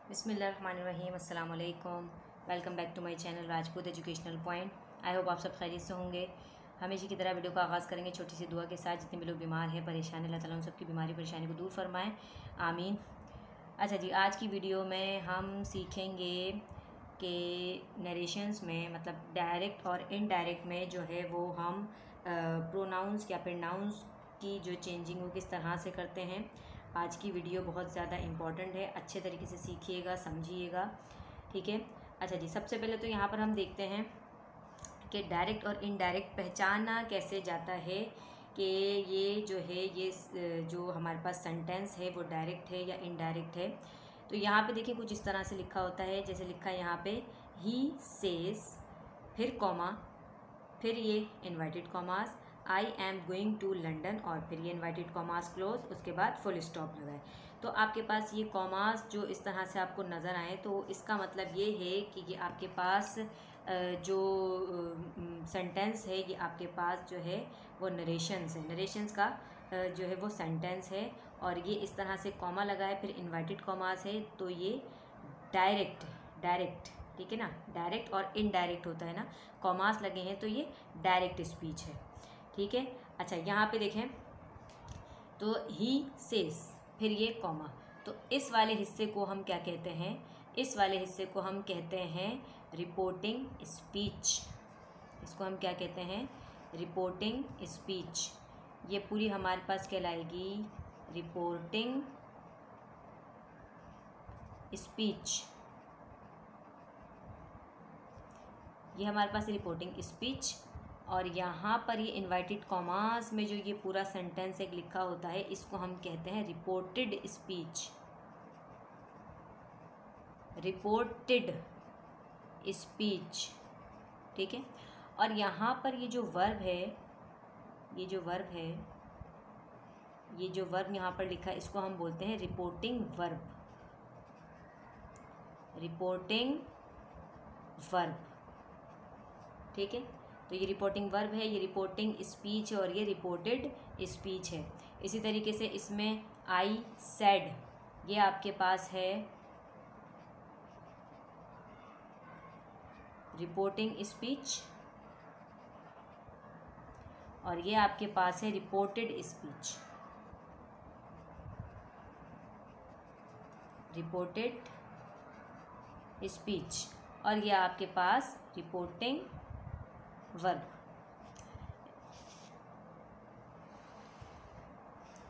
बिस्मिल्लाहिर्रहमानिर्रहीम, अस्सलाम वालेकुम। Welcome back to my channel Rajput educational point. I hope आप सब खैरियत से होंगे। हमेशा की तरह वीडियो का आगाज़ करेंगे छोटी सी दुआ के साथ। जितने भी लोग बीमार हैं, परेशान हैं, अल्लाह ताला उन सबकी बीमारी परेशानी को दूर फरमाएं, आमीन। अच्छा जी, आज की वीडियो में हम सीखेंगे कि नरेशंस में मतलब डायरेक्ट और इनडायरेक्ट में जो है वो हम प्रोनाउंस या फिर नाउंस की जो चेंजिंग वो किस तरह से करते हैं। आज की वीडियो बहुत ज़्यादा इम्पॉर्टेंट है, अच्छे तरीके से सीखिएगा, समझिएगा, ठीक है। अच्छा जी, सबसे पहले तो यहाँ पर हम देखते हैं कि डायरेक्ट और इनडायरेक्ट पहचाना कैसे जाता है कि ये जो है ये जो हमारे पास सेंटेंस है वो डायरेक्ट है या इनडायरेक्ट है। तो यहाँ पे देखिए कुछ इस तरह से लिखा होता है, जैसे लिखा है यहाँ पे ही सेज, फिर कॉमा, फिर ये inverted commas, I am going to London, और फिर ये इन्वर्टेड कॉमास क्लोज, उसके बाद फुल स्टॉप लगाए। तो आपके पास ये कॉमास जो इस तरह से आपको नज़र आए तो इसका मतलब ये है कि ये आपके पास जो सेंटेंस है, ये आपके पास जो है वो नरेशंस है, नरेशंस का जो है वो सेंटेंस है। और ये इस तरह से कॉमा लगा है, फिर इन्वर्टेड कॉमास है, तो ये डायरेक्ट डायरेक्ट ठीक है ना। डायरेक्ट और इनडायरेक्ट होता है ना, कॉमास लगे हैं तो ये डायरेक्ट स्पीच है, ठीक है। अच्छा, यहाँ पे देखें तो ही सेज, फिर ये कॉमा, तो इस वाले हिस्से को हम क्या कहते हैं? इस वाले हिस्से को हम कहते हैं रिपोर्टिंग स्पीच। इसको हम क्या कहते हैं? Reporting speech. ये पूरी हमारे पास कहलाएगी रिपोर्टिंग स्पीच। ये हमारे पास रिपोर्टिंग स्पीच। और यहाँ पर ये इन्वर्टेड कॉमास में जो ये पूरा सेंटेंस एक लिखा होता है, इसको हम कहते हैं रिपोर्टेड स्पीच। रिपोर्टेड स्पीच, ठीक है। और यहाँ पर ये जो वर्ब है, ये जो वर्ब है, ये जो वर्ब यहाँ पर लिखा है, इसको हम बोलते हैं रिपोर्टिंग वर्ब। रिपोर्टिंग वर्ब, ठीक है। तो ये रिपोर्टिंग वर्ब है, ये रिपोर्टिंग स्पीच है, और ये रिपोर्टेड स्पीच है। इसी तरीके से इसमें आई सेड, ये आपके पास है रिपोर्टिंग स्पीच, और ये आपके पास है रिपोर्टेड स्पीच। रिपोर्टेड स्पीच, और ये आपके पास रिपोर्टिंग वर्ब।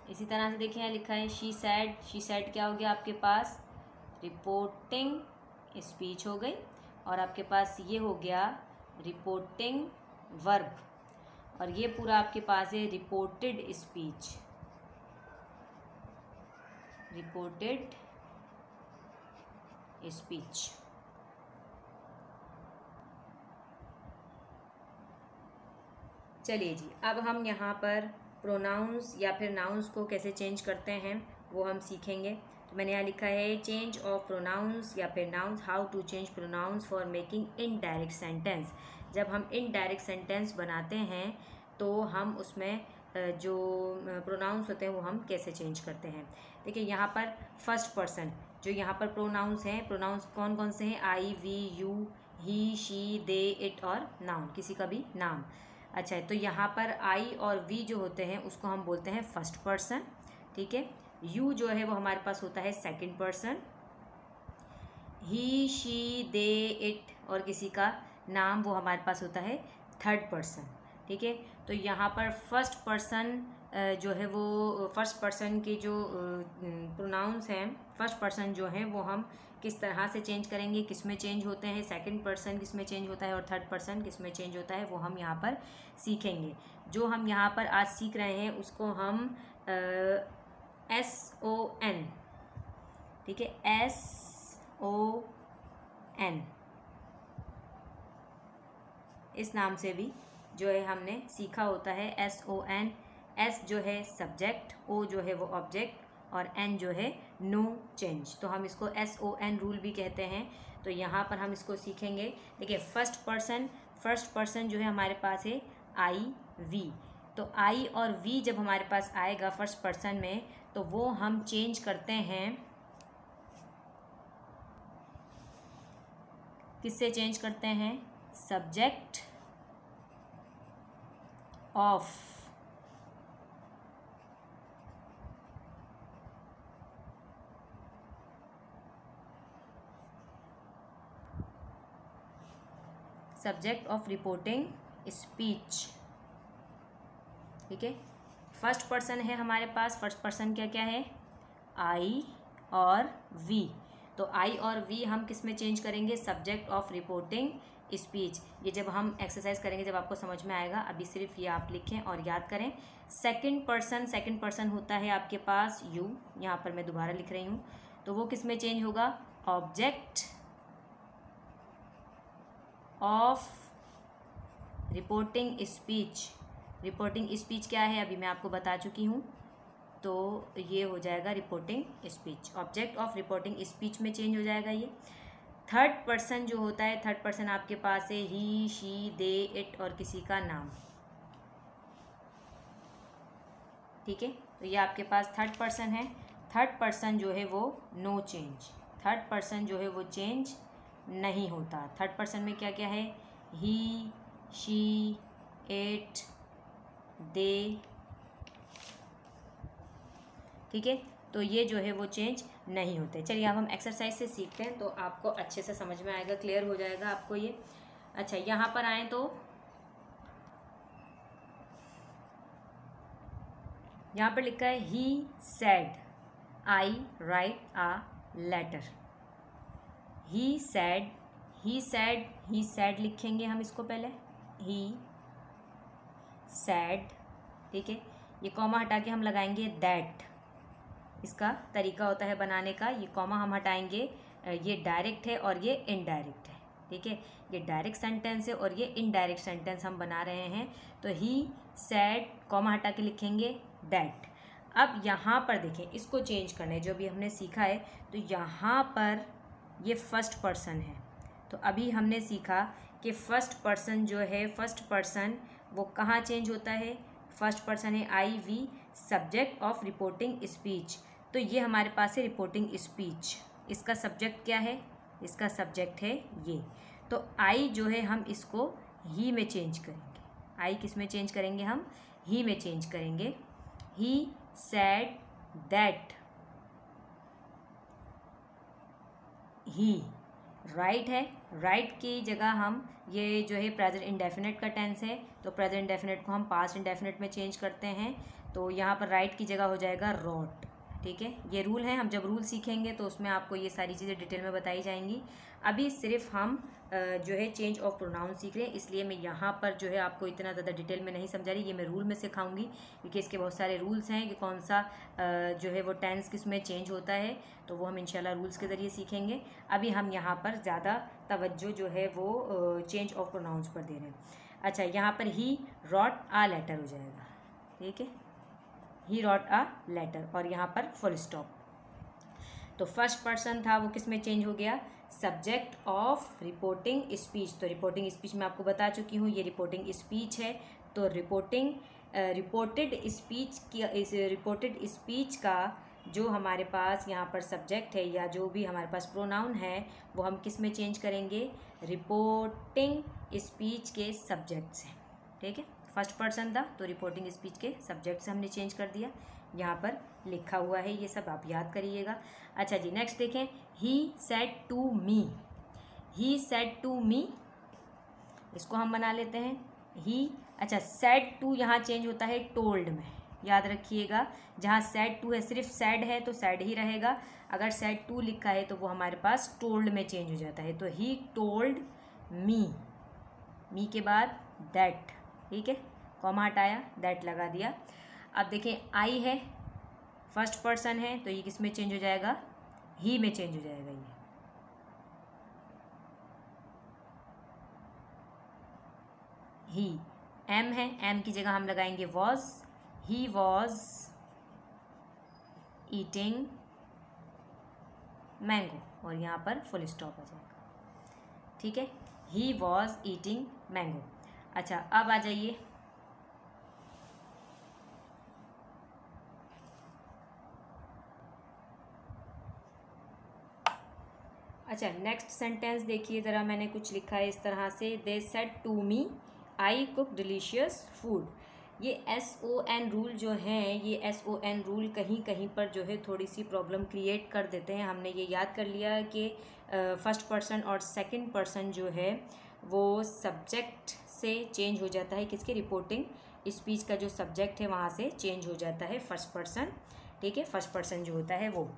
इसी तरह से देखिए यहाँ लिखा है शी सैड। शी सैड क्या हो गया आपके पास? रिपोर्टिंग स्पीच हो गई, और आपके पास ये हो गया रिपोर्टिंग वर्ब, और ये पूरा आपके पास है रिपोर्टेड स्पीच। Reported speech. चलिए जी, अब हम यहाँ पर प्रोनाउंस या फिर नाउंस को कैसे चेंज करते हैं वो हम सीखेंगे। तो मैंने यहाँ लिखा है चेंज ऑफ प्रोनाउंस या फिर nouns, how to change pronouns for making indirect sentence. जब हम इनडायरेक्ट सेंटेंस बनाते हैं तो हम उसमें जो प्रोनाउंस होते हैं वो हम कैसे चेंज करते हैं। देखिए यहाँ पर फर्स्ट पर्सन जो यहाँ पर प्रोनाउंस हैं, प्रोनाउंस कौन कौन से हैं? I, we, you, he, she, they, it, और नाउन, किसी का भी नाम। अच्छा है, तो यहाँ पर आई और वी जो होते हैं उसको हम बोलते हैं फर्स्ट पर्सन, ठीक है। यू जो है वो हमारे पास होता है second person. He, she, they, it और किसी का नाम वो हमारे पास होता है थर्ड पर्सन, ठीक है। तो यहाँ पर फर्स्ट पर्सन जो है वो फर्स्ट पर्सन के जो प्रोनाउंस हैं, फर्स्ट पर्सन जो हैं वो हम किस तरह से चेंज करेंगे, किस में चेंज होते हैं, सेकंड पर्सन किस में चेंज होता है, और थर्ड पर्सन किस में चेंज होता है, वो हम यहाँ पर सीखेंगे। जो हम यहाँ पर आज सीख रहे हैं उसको हम SON, ठीक है, SON इस नाम से भी जो है हमने सीखा होता है। SON, S जो है सब्जेक्ट, O जो है वो ऑब्जेक्ट, और N जो है नो चेंज, तो हम इसको SON रूल भी कहते हैं। तो यहाँ पर हम इसको सीखेंगे। देखिए फर्स्ट पर्सन जो है हमारे पास है आई, वी। तो आई और वी जब हमारे पास आएगा फर्स्ट पर्सन में, तो वो हम चेंज करते हैं किससे चेंज करते हैं? Subject of reporting speech. ठीक है, फर्स्ट पर्सन है हमारे पास। फर्स्ट पर्सन क्या क्या है? आई और वी। तो आई और वी हम किस में चेंज करेंगे? Subject of reporting speech. ये जब हम एक्सरसाइज करेंगे जब आपको समझ में आएगा। अभी सिर्फ ये आप लिखें और याद करें। सेकंड पर्सन होता है आपके पास यू। यहाँ पर मैं दोबारा लिख रही हूँ। तो वो किस में चेंज होगा? Object of reporting speech. Reporting speech क्या है अभी मैं आपको बता चुकी हूँ। तो ये हो जाएगा reporting speech. Object of reporting speech में चेंज हो जाएगा ये। थर्ड पर्सन जो होता है, थर्ड पर्सन आपके पास है ही, शी, दे, इट और किसी का नाम। ठीक है, तो ये आपके पास थर्ड पर्सन है। थर्ड पर्सन जो है वो नो चेंज। थर्ड पर्सन जो है वो चेंज नहीं होता। थर्ड पर्सन में क्या क्या है? ही, शी, इट, दे। ठीक है, तो ये जो है वो चेंज नहीं होते। चलिए अब हम एक्सरसाइज से सीखते हैं तो आपको अच्छे से समझ में आएगा, क्लियर हो जाएगा आपको ये। अच्छा, यहाँ पर आए तो यहाँ पर लिखा है he said I write a letter. He said, he said, he said लिखेंगे हम इसको पहले। He said. ठीक है, ये कॉमा हटा के हम लगाएंगे दैट। इसका तरीका होता है बनाने का। ये कॉमा हम हटाएंगे, ये डायरेक्ट है और ये इनडायरेक्ट है। ठीक है, ये डायरेक्ट सेंटेंस है और ये इनडायरेक्ट सेंटेंस हम बना रहे हैं। तो ही सैड कॉमा हटा के लिखेंगे दैट। अब यहाँ पर देखें, इसको चेंज करना है जो अभी हमने सीखा है। तो यहाँ पर ये फर्स्ट पर्सन है। तो अभी हमने सीखा कि फर्स्ट पर्सन जो है, फर्स्ट पर्सन वो कहाँ चेंज होता है? फर्स्ट पर्सन है I we, subject of reporting speech. तो ये हमारे पास है रिपोर्टिंग स्पीच। इसका सब्जेक्ट क्या है? इसका सब्जेक्ट है ये। तो आई जो है हम इसको ही में चेंज करेंगे। आई किस में चेंज करेंगे? हम ही में चेंज करेंगे। ही सैड दैट ही। राइट है, राइट की जगह हम ये जो है प्रेजेंट इंडेफिनिट का टेंस है, तो प्रेजेंट इंडेफिनिट को हम पास्ट इंडेफिनिट में चेंज करते हैं। तो यहाँ पर राइट की जगह हो जाएगा रॉट। ठीक है, ये रूल है। हम जब रूल सीखेंगे तो उसमें आपको ये सारी चीज़ें डिटेल में बताई जाएंगी। अभी सिर्फ हम जो है चेंज ऑफ प्रोनाउन सीख रहे हैं, इसलिए मैं यहाँ पर जो है आपको इतना ज़्यादा डिटेल में नहीं समझा रही। ये मैं रूल में सिखाऊंगी क्योंकि इसके बहुत सारे रूल्स हैं कि कौन सा जो है वो टेंस किस में चेंज होता है। तो वो हम इंशाल्लाह रूल्स के ज़रिए सीखेंगे। अभी हम यहाँ पर ज़्यादा तवज्जो जो है वो चेंज ऑफ प्रोनाउंस पर दे रहे हैं। अच्छा, यहाँ पर ही रॉट आ लेटर हो जाएगा। ठीक है, ही रॉट अ लेटर और यहाँ पर फुल स्टॉप। तो फर्स्ट पर्सन था वो किस में चेंज हो गया? Subject of reporting speech. तो रिपोर्टिंग स्पीच मैं आपको बता चुकी हूँ, ये रिपोर्टिंग स्पीच है। तो रिपोर्टेड स्पीच का जो हमारे पास यहाँ पर सब्जेक्ट है या जो भी हमारे पास प्रोनाउन है वो हम किस में चेंज करेंगे? रिपोर्टिंग स्पीच के सब्जेक्ट से। ठीक है, फर्स्ट पर्सन था तो रिपोर्टिंग स्पीच के सब्जेक्ट से हमने चेंज कर दिया। यहाँ पर लिखा हुआ है, ये सब आप याद करिएगा। अच्छा जी, नेक्स्ट देखें। He said to me. He said to me, इसको हम बना लेते हैं ही। अच्छा, सेड टू यहाँ चेंज होता है टोल्ड में, याद रखिएगा। जहाँ सेड टू है, सिर्फ सेड है तो सेड ही रहेगा। अगर सेड टू लिखा है तो वो हमारे पास टोल्ड में चेंज हो जाता है। तो ही टोल्ड मी, मी के बाद दैट। ठीक है, कॉमा हटाया, दैट लगा दिया। अब देखें, आई है, फर्स्ट पर्सन है, तो ये किस में चेंज हो जाएगा? ही में चेंज हो जाएगा। ये ही। एम है, एम की जगह हम लगाएंगे was. He was eating mango और यहाँ पर फुल स्टॉप आ जाएगा। ठीक है, ही वॉज ईटिंग मैंगो। अच्छा, अब आ जाइए अच्छा, नेक्स्ट सेंटेंस देखिए ज़रा, मैंने कुछ लिखा है इस तरह से, they said to me I cook delicious food. ये SON रूल जो हैं, ये SON रूल कहीं कहीं पर जो है थोड़ी सी प्रॉब्लम क्रिएट कर देते हैं। हमने ये याद कर लिया कि फर्स्ट पर्सन और सेकंड पर्सन जो है वो सब्जेक्ट से चेंज हो जाता है, किसके, रिपोर्टिंग स्पीच का जो सब्जेक्ट है वहाँ से चेंज हो जाता है फर्स्ट पर्सन, ठीक है, फर्स्ट पर्सन जो होता है वो।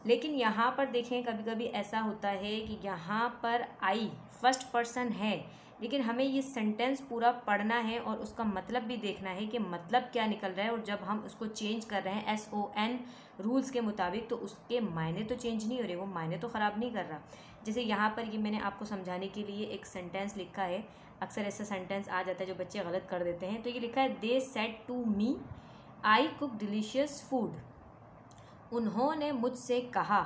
लेकिन यहाँ पर देखें कभी कभी ऐसा होता है कि यहाँ पर आई फर्स्ट पर्सन है, लेकिन हमें ये सेंटेंस पूरा पढ़ना है और उसका मतलब भी देखना है कि मतलब क्या निकल रहा है। और जब हम उसको चेंज कर रहे हैं SON रूल्स के मुताबिक, तो उसके मायने तो चेंज नहीं हो रहे, वो मायने तो ख़राब नहीं कर रहा। जैसे यहाँ पर ये मैंने आपको समझाने के लिए एक सेंटेंस लिखा है, अक्सर ऐसा सेंटेंस आ जाता है जो बच्चे गलत कर देते हैं। तो ये लिखा है, they said to me I cook delicious food. उन्होंने मुझसे कहा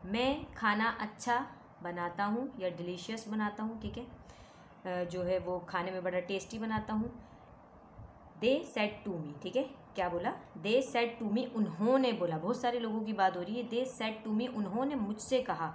मैं खाना अच्छा बनाता हूँ या डिलीशियस बनाता हूँ, ठीक है, जो है वो खाने में बड़ा टेस्टी बनाता हूँ। दे सेड टू मी, ठीक है, क्या बोला, दे सेड टू मी, उन्होंने बोला, बहुत सारे लोगों की बात हो रही है। दे सेड टू मी, उन्होंने मुझसे कहा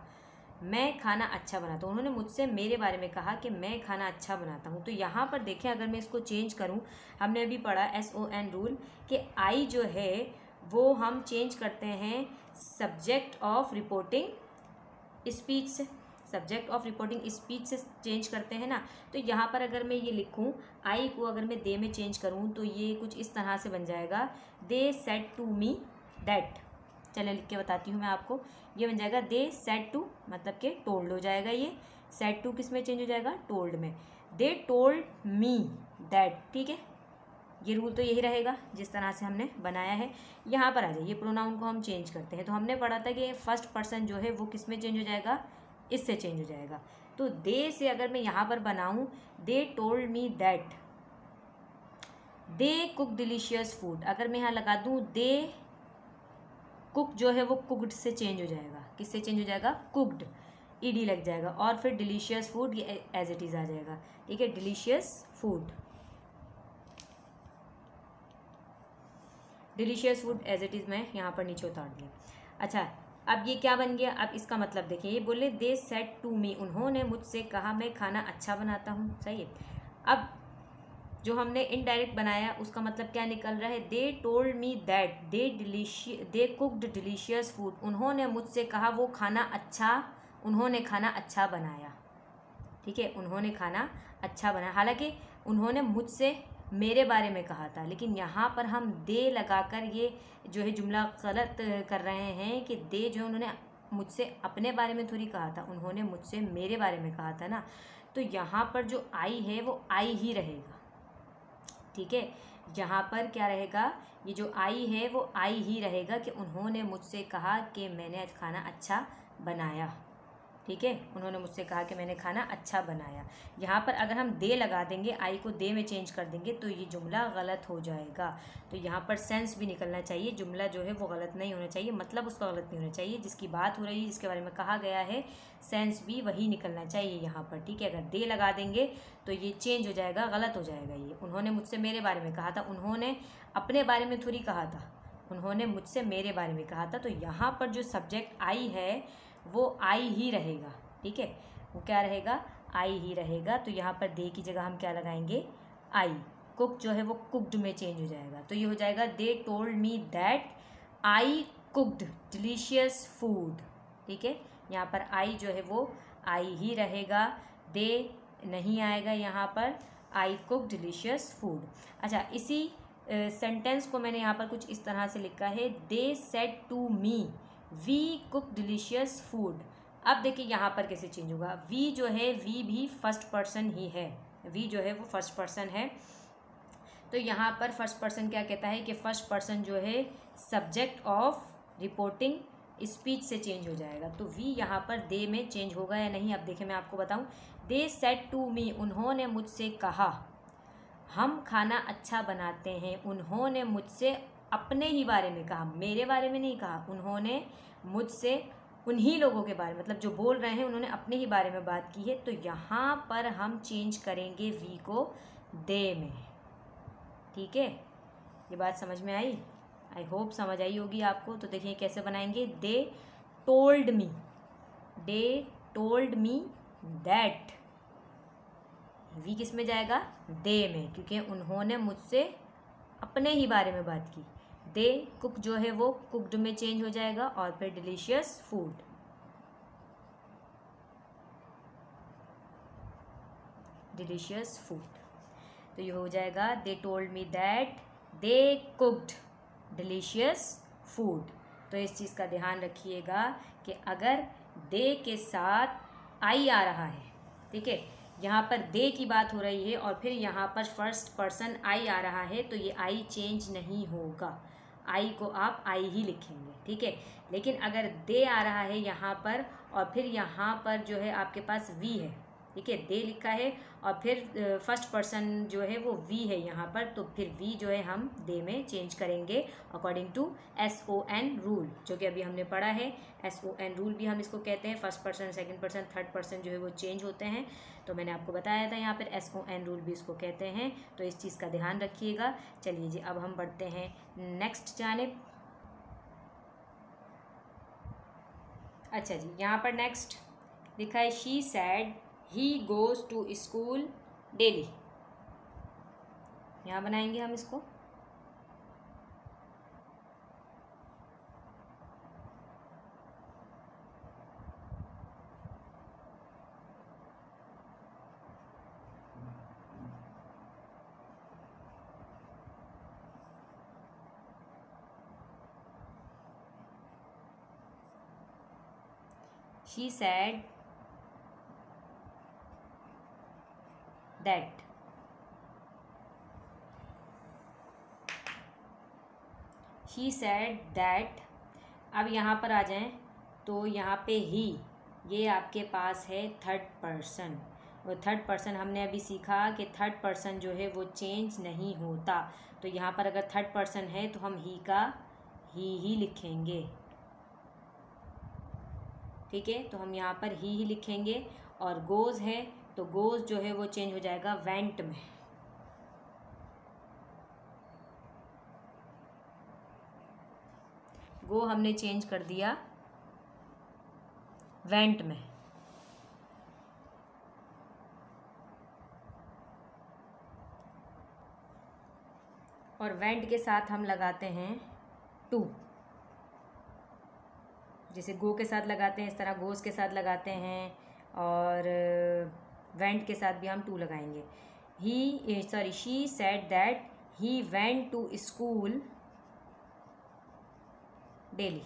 मैं खाना अच्छा बनाता हूँ। उन्होंने मुझसे मेरे बारे में कहा कि मैं खाना अच्छा बनाता हूँ। तो यहाँ पर देखें, अगर मैं इसको चेंज करूँ, हमने अभी पढ़ा SON रूल कि आई जो है वो हम चेंज करते हैं सब्जेक्ट ऑफ रिपोर्टिंग स्पीच से, सब्जेक्ट ऑफ रिपोर्टिंग स्पीच से चेंज करते हैं ना। तो यहाँ पर अगर मैं ये लिखूँ, आई को अगर मैं दे में चेंज करूँ तो ये कुछ इस तरह से बन जाएगा, they said to me that. चलिए लिख के बताती हूँ मैं आपको, ये बन जाएगा दे सेड टू, मतलब कि टोल्ड हो जाएगा। ये सेड टू किस में चेंज हो जाएगा, टोल्ड में। दे टोल्ड मी दैट, ठीक है, ये रूल तो यही रहेगा जिस तरह से हमने बनाया है। यहाँ पर आ जाइए, प्रोनाउन को हम चेंज करते हैं। तो हमने पढ़ा था कि फर्स्ट पर्सन जो है वो किस में चेंज हो जाएगा, इससे चेंज हो जाएगा। तो दे से अगर मैं यहाँ पर बनाऊँ, दे told me that they cook delicious food, अगर मैं यहाँ लगा दूँ दे कुक, जो है वो कुकड से चेंज हो जाएगा, किससे चेंज हो जाएगा, कुकड, ED लग जाएगा, और फिर डिलीशियस फूड ये एज इट इज़ आ जाएगा, ठीक है, delicious food, delicious food as it is मैं यहाँ पर नीचे उतार दिया। अच्छा, अब ये क्या बन गया, अब इसका मतलब देखिए, ये बोले दे सेड टू मी, उन्होंने मुझसे कहा मैं खाना अच्छा बनाता हूँ, सही है। अब जो हमने इनडायरेक्ट बनाया उसका मतलब क्या निकल रहा है, दे told me that they cooked delicious food, उन्होंने मुझसे कहा वो खाना अच्छा, उन्होंने खाना अच्छा बनाया, ठीक है, उन्होंने खाना अच्छा बनाया। हालांकि उन्होंने मुझसे मेरे बारे में कहा था, लेकिन यहाँ पर हम दे लगाकर ये जो है जुमला गलत कर रहे हैं कि दे जो उन्होंने मुझसे अपने बारे में थोड़ी कहा था, उन्होंने मुझसे मेरे बारे में कहा था ना। तो यहाँ पर जो आई है वो आई ही रहेगा, ठीक है, यहाँ पर क्या रहेगा, ये जो आई है वो आई ही रहेगा कि उन्होंने मुझसे कहा कि मैंने आज खाना अच्छा बनाया, ठीक है, उन्होंने मुझसे कहा कि मैंने खाना अच्छा बनाया। यहाँ पर अगर हम दे लगा देंगे, आई को दे में चेंज कर देंगे, तो ये जुमला गलत हो जाएगा। तो यहाँ पर सेंस भी निकलना चाहिए, जुमला जो है वो गलत नहीं होना चाहिए, मतलब उसका गलत नहीं होना चाहिए, जिसकी बात हो रही है, जिसके बारे में कहा गया है, सेंस भी वही निकलना चाहिए यहाँ पर, ठीक है। अगर दे लगा देंगे तो ये चेंज हो जाएगा, गलत हो जाएगा। ये उन्होंने मुझसे मेरे बारे में कहा था, उन्होंने अपने बारे में थोड़ी कहा था, उन्होंने मुझसे मेरे बारे में कहा था। तो यहाँ पर जो सब्जेक्ट आई है वो आई ही रहेगा, ठीक है, वो क्या रहेगा, आई ही रहेगा। तो यहाँ पर दे की जगह हम क्या लगाएंगे, आई। कुक जो है वो कुकड में चेंज हो जाएगा, तो ये हो जाएगा दे told me that I cooked delicious food, ठीक है। यहाँ पर आई जो है वो आई ही रहेगा, दे नहीं आएगा यहाँ पर, आई कुक डिलीशियस फूड। अच्छा, इसी सेंटेंस को मैंने यहाँ पर कुछ इस तरह से लिखा है, they said to me we cook delicious food. अब देखिए यहाँ पर कैसे चेंज होगा, वी जो है वी भी फर्स्ट पर्सन ही है, वी जो है वो फर्स्ट पर्सन है। तो यहाँ पर फर्स्ट पर्सन क्या कहता है कि फर्स्ट पर्सन जो है सब्जेक्ट ऑफ रिपोर्टिंग स्पीच से चेंज हो जाएगा। तो वी यहाँ पर दे में चेंज होगा या नहीं, अब देखिए मैं आपको बताऊँ। दे सेड टू मी, उन्होंने मुझसे कहा हम खाना अच्छा बनाते हैं। उन्होंने मुझसे अपने ही बारे में कहा, मेरे बारे में नहीं कहा, उन्होंने मुझसे उन्हीं लोगों के बारे में, मतलब जो बोल रहे हैं उन्होंने अपने ही बारे में बात की है। तो यहाँ पर हम चेंज करेंगे वी को दे में, ठीक है। ये बात समझ में आई, आई होप समझ आई होगी आपको। तो देखिए कैसे बनाएंगे, they told me, they told me that, we किस में जाएगा, दे में, क्योंकि उन्होंने मुझसे अपने ही बारे में बात की। दे कुक जो है वो कुकड में चेंज हो जाएगा और फिर डिलीशियस फूड, डिलीशियस फूड। तो ये हो जाएगा दे told me that they cooked delicious food. तो इस चीज़ का ध्यान रखिएगा कि अगर दे के साथ आई आ रहा है, ठीक है, यहाँ पर दे की बात हो रही है और फिर यहाँ पर फर्स्ट पर्सन आई आ रहा है, तो ये आई चेंज नहीं होगा, आई को आप आई ही लिखेंगे, ठीक है। लेकिन अगर दे आ रहा है यहाँ पर और फिर यहाँ पर जो है आपके पास वी है, ठीक है, दे लिखा है और फिर फर्स्ट पर्सन जो है वो वी है यहाँ पर, तो फिर वी जो है हम दे में चेंज करेंगे अकॉर्डिंग टू SON रूल, जो कि अभी हमने पढ़ा है। SON रूल भी हम इसको कहते हैं, first person, second person, third person जो है वो चेंज होते हैं। तो मैंने आपको बताया था यहाँ पर SON रूल भी इसको कहते हैं, तो इस चीज़ का ध्यान रखिएगा। चलिए जी, अब हम बढ़ते हैं नेक्स्ट जानिब। अच्छा जी, यहाँ पर नेक्स्ट लिखा है she said he goes to school daily, यहाँ बनाएंगे हम इसको। She said that, she said that. अब यहाँ पर आ जाएं तो यहाँ पे ही, ये आपके पास है थर्ड पर्सन, और थर्ड पर्सन हमने अभी सीखा कि थर्ड पर्सन जो है वो चेंज नहीं होता। तो यहाँ पर अगर थर्ड पर्सन है तो हम ही का ही लिखेंगे, ठीक है। तो हम यहाँ पर ही लिखेंगे। और गोज़ है तो गोज़ जो है वो चेंज हो जाएगा वेंट में, गो हमने चेंज कर दिया वेंट में। और वेंट के साथ हम लगाते हैं टू, जैसे गो के साथ लगाते हैं इस तरह गोज़ के साथ लगाते हैं, और वेंट के साथ भी हम टू लगाएंगे। She said that he went to school daily,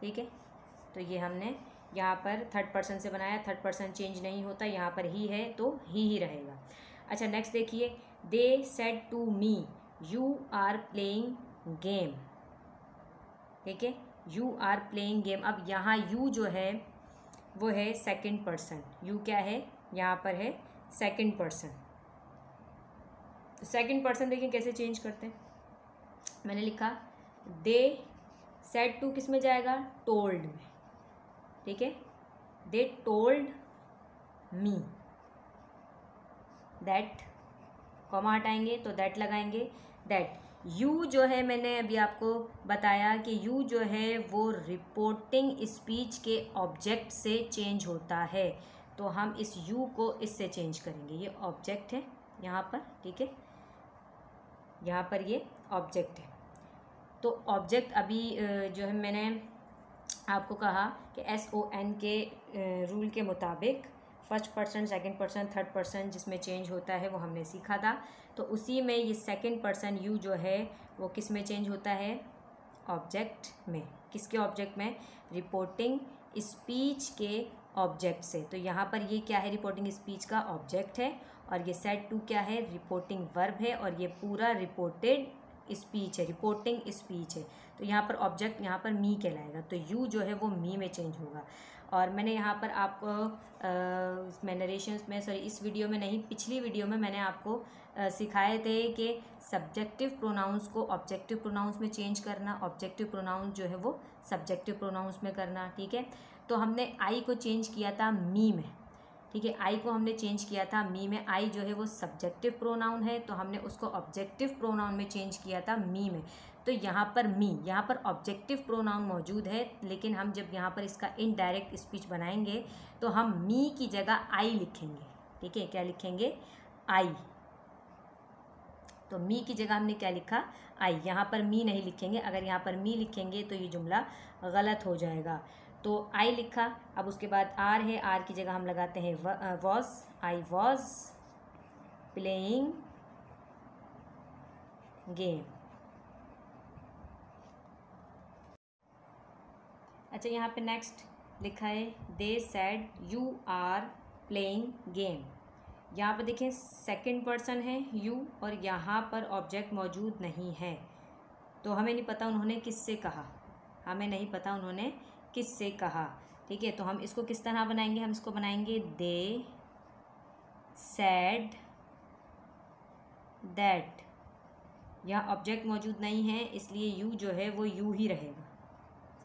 ठीक है। तो ये हमने यहाँ पर थर्ड पर्सन से बनाया, थर्ड पर्सन चेंज नहीं होता, यहाँ पर ही है तो ही रहेगा। अच्छा नेक्स्ट देखिए, they said to me you are playing game, ठीक है, यू आर प्लेइंग गेम। अब यहाँ यू जो है वो है सेकंड पर्सन, यू क्या है यहाँ पर है सेकंड पर्सन। तो सेकंड पर्सन देखिए कैसे चेंज करते हैं, मैंने लिखा दे सेड टू किस में जाएगा, टोल्ड में, ठीक है, दे टोल्ड मी दैट, कॉमा हटाएंगे तो दैट लगाएंगे, दैट। यू जो है मैंने अभी आपको बताया कि यू जो है वो रिपोर्टिंग स्पीच के ऑब्जेक्ट से चेंज होता है, तो हम इस यू को इससे चेंज करेंगे। ये ऑब्जेक्ट है यहाँ पर, ठीक है, यहाँ पर ये ऑब्जेक्ट है। तो ऑब्जेक्ट अभी जो है मैंने आपको कहा कि SON के रूल के मुताबिक first person, second person, third person जिसमें चेंज होता है वो हमने सीखा था। तो उसी में ये सेकंड पर्सन यू जो है वो किस में चेंज होता है, ऑब्जेक्ट में। किसके ऑब्जेक्ट में, रिपोर्टिंग स्पीच के ऑब्जेक्ट से। तो यहाँ पर ये क्या है, रिपोर्टिंग स्पीच का ऑब्जेक्ट है, और ये सेड टू क्या है, रिपोर्टिंग वर्ब है, और ये पूरा रिपोर्टेड स्पीच है, रिपोर्टिंग स्पीच है। तो यहाँ पर ऑब्जेक्ट यहाँ पर मी कहलाएगा, तो यू जो है वो मी में चेंज होगा। और मैंने यहाँ पर आपको नरेशंस में, सॉरी इस वीडियो में नहीं, पिछली वीडियो में मैंने आपको सिखाए थे कि सब्जेक्टिव प्रोनाउंस को ऑब्जेक्टिव प्रोनाउंस में चेंज करना, ऑब्जेक्टिव प्रोनाउंस जो है वो सब्जेक्टिव प्रोनाउंस में करना, ठीक है। तो हमने आई को चेंज किया था मी में, ठीक है, आई को हमने चेंज किया था मी में। आई जो है वो सब्जेक्टिव प्रोनाउन है, तो हमने उसको ऑब्जेक्टिव प्रोनाउन में चेंज किया था मी में। तो यहाँ पर मी, यहाँ पर ऑब्जेक्टिव प्रोनाउन मौजूद है, लेकिन हम जब यहाँ पर इसका इनडायरेक्ट स्पीच बनाएंगे तो हम मी की जगह आई लिखेंगे। ठीक है, क्या लिखेंगे? आई। तो मी की जगह हमने क्या लिखा? आई। यहाँ पर मी नहीं लिखेंगे, अगर यहाँ पर मी लिखेंगे तो ये जुमला गलत हो जाएगा। तो आई लिखा। अब उसके बाद आर है, आर की जगह हम लगाते हैं was. I was playing game. अच्छा, यहाँ पे नेक्स्ट लिखा है they said you are playing game. यहाँ पर देखें सेकंड पर्सन है यू, और यहाँ पर ऑब्जेक्ट मौजूद नहीं है, तो हमें नहीं पता उन्होंने किससे कहा, हमें नहीं पता उन्होंने किससे कहा। ठीक है, तो हम इसको किस तरह बनाएंगे? हम इसको बनाएंगे दे सेड दैट। यहाँ ऑब्जेक्ट मौजूद नहीं है, इसलिए यू जो है वो यू ही रहेगा।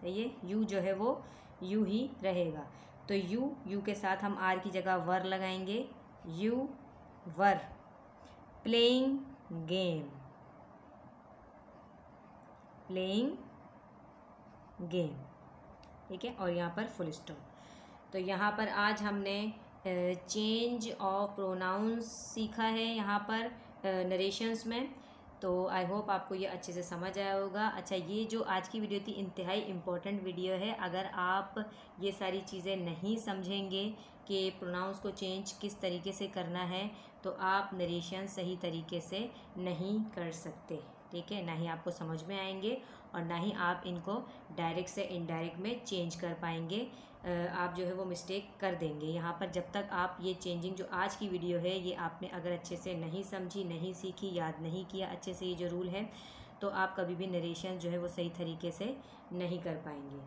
सही है, यू जो है वो यू ही रहेगा। तो यू के साथ हम आर की जगह वर लगाएंगे। You were playing game, playing game. ठीक है, और यहाँ पर फुल स्टॉप। तो यहाँ पर आज हमने चेंज ऑफ प्रोनाउंस सीखा है यहाँ पर नरेशंस में। तो आई होप आपको ये अच्छे से समझ आया होगा। अच्छा, ये जो आज की वीडियो थी इंतहाई इम्पोर्टेंट वीडियो है। अगर आप ये सारी चीज़ें नहीं समझेंगे कि प्रोनाउंस को चेंज किस तरीके से करना है, तो आप नरेशन सही तरीके से नहीं कर सकते। ठीक है, ना ही आपको समझ में आएंगे और ना ही आप इनको डायरेक्ट से इनडायरेक्ट में चेंज कर पाएंगे। आप जो है वो मिस्टेक कर देंगे यहाँ पर। जब तक आप ये चेंजिंग जो आज की वीडियो है ये आपने अगर अच्छे से नहीं समझी, नहीं सीखी, याद नहीं किया अच्छे से ये जो रूल है, तो आप कभी भी नरेशन जो है वो सही तरीके से नहीं कर पाएंगे।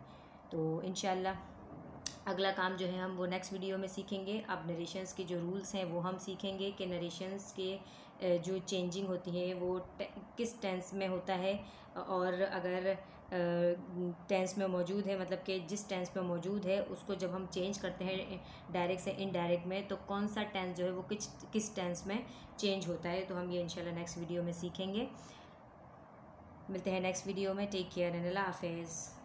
तो इंशाल्लाह अगला काम जो है हम वो नेक्स्ट वीडियो में सीखेंगे। अब नरेशंस के जो रूल्स हैं वो हम सीखेंगे कि नरेशंस के जो चेंजिंग होती है वो किस टेंस में होता है, और अगर टेंस में मौजूद है, मतलब कि जिस टेंस में मौजूद है उसको जब हम चेंज करते हैं डायरेक्ट से इनडायरेक्ट में, तो कौन सा टेंस जो है वो किस टेंस में चेंज होता है। तो हम ये इंशाल्लाह नेक्स्ट वीडियो में सीखेंगे। मिलते हैं नेक्स्ट वीडियो में। टेक केयर एंड अल्लाह हाफिज़।